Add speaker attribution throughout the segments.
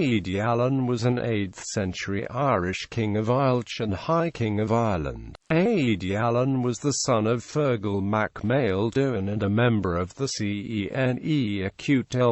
Speaker 1: Áed Allán was an 8th century Irish king of Ailech and High King of Ireland. Áed Allán was the son of Fergal mac Máele Dúin and a member of the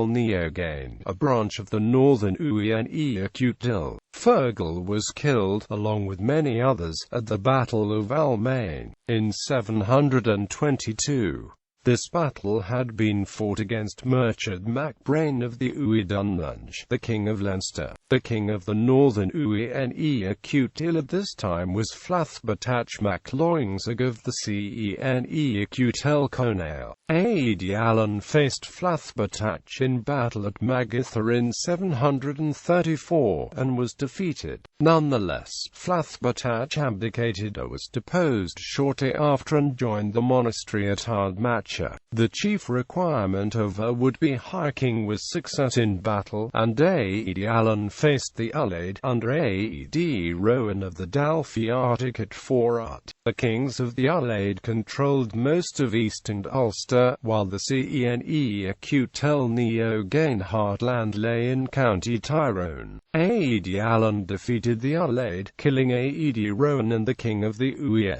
Speaker 1: nEógain, a branch of the Northern Uí Néill. Fergal was killed, along with many others, at the Battle of Almain, in 722. This battle had been fought against Murchad mac Brain of the Uí Dúnlainge, the king of Leinster. The king of the Northern Uí Néill at this time was Flathbatach mac Loingsig of the Cenél Cenél. Áed Allán faced Flathbatach in battle at Magatha in 734, and was defeated. Nonetheless, Flathbatach abdicated or was deposed shortly after and joined the monastery at Áed. The chief requirement of a would-be High King was success in battle, and Áed Allán faced the Ailech under Áed Allán of the Dalfiartic at Forat. The kings of the Ailech controlled most of East and Ulster, while the nEógain heartland lay in County Tyrone. Áed Allán defeated the Ailech, killing Áed Allán and the king of the Uí,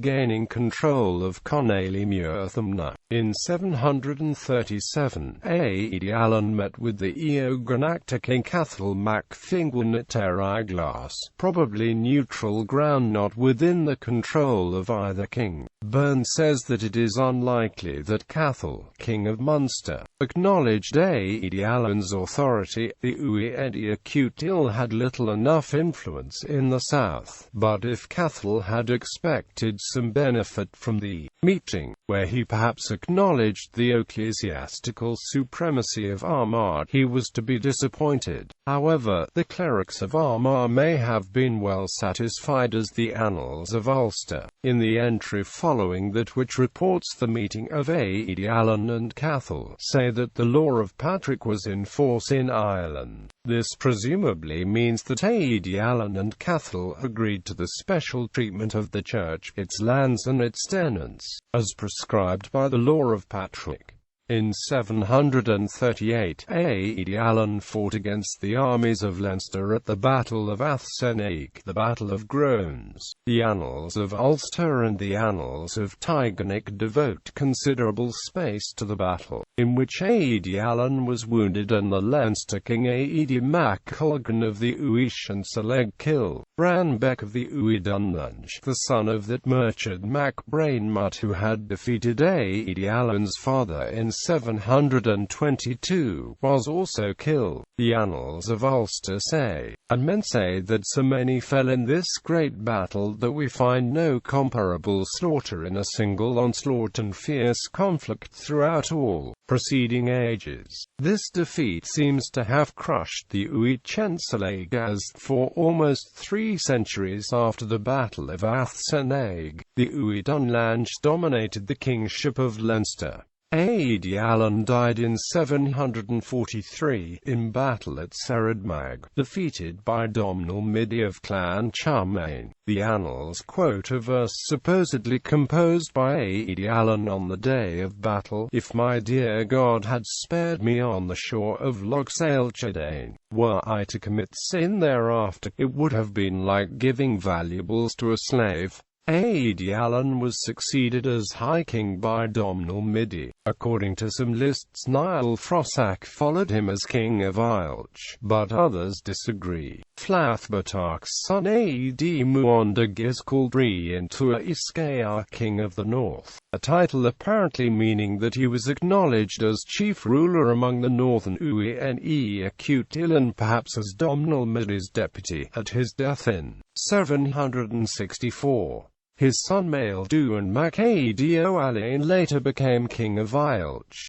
Speaker 1: gaining control of Cenél. In 737, Áed Allán met with the nEógain King Cenél mac Fingal Teriglas, probably neutral ground not within the control of either king. Byrne says that it is unlikely that Cenél, king of Munster, acknowledged Áed Allán's authority. The Uí Néill had little enough influence in the south, but if Cenél had expected some benefit from the meeting, where he perhaps acknowledged the ecclesiastical supremacy of Armagh, he was to be disappointed. However, the clerics of Armagh may have been well satisfied, as the Annals of Ulster, in the entry following that which reports the meeting of Áed Allán and Cenél, say that the law of Patrick was in force in Ireland. This presumably means that Áed Allán and Cenél agreed to the special treatment of the church, its lands and its tenants, as prescribed by the law of Patrick. In 738, Áed Allán fought against the armies of Leinster at the Battle of Cenél, the Battle of Groans. The Annals of Ulster and the Annals of Tigonic devote considerable space to the battle, in which Áed Allán was wounded and the Leinster king Áed mac Allán of the Uish and Ailech killed. Branbec of the Uí Dúnlainge, the son of that Murchad mac Brain who had defeated Áed Allán's father in 722, was also killed. The Annals of Ulster say, and men say that so many fell in this great battle that we find no comparable slaughter in a single onslaught and fierce conflict throughout all preceding ages. This defeat seems to have crushed the Uí Dúnlainge, as, for almost 3 centuries after the Battle of Cenél, the Uí Dúnlainge dominated the kingship of Leinster. Áed Allán died in 743, in battle at Cerrig, defeated by Domnall Midi of Clan Almain. The Annals quote a verse supposedly composed by Áed Allán on the day of battle: "If my dear God had spared me on the shore of Loch Sailchadain, were I to commit sin thereafter, it would have been like giving valuables to a slave." Áed Allán was succeeded as High King by Domnall Midi. According to some lists, Niall Frosac followed him as King of Ailech, but others disagree. Flathbatach's son Áed Muondag is called Tua Iskea, King of the North, a title apparently meaning that he was acknowledged as chief ruler among the Northern Uí Néill and perhaps as Domnall Midi's deputy, at his death in 764. His son Máele Dúin mac Áed Allán later became king of Ailech.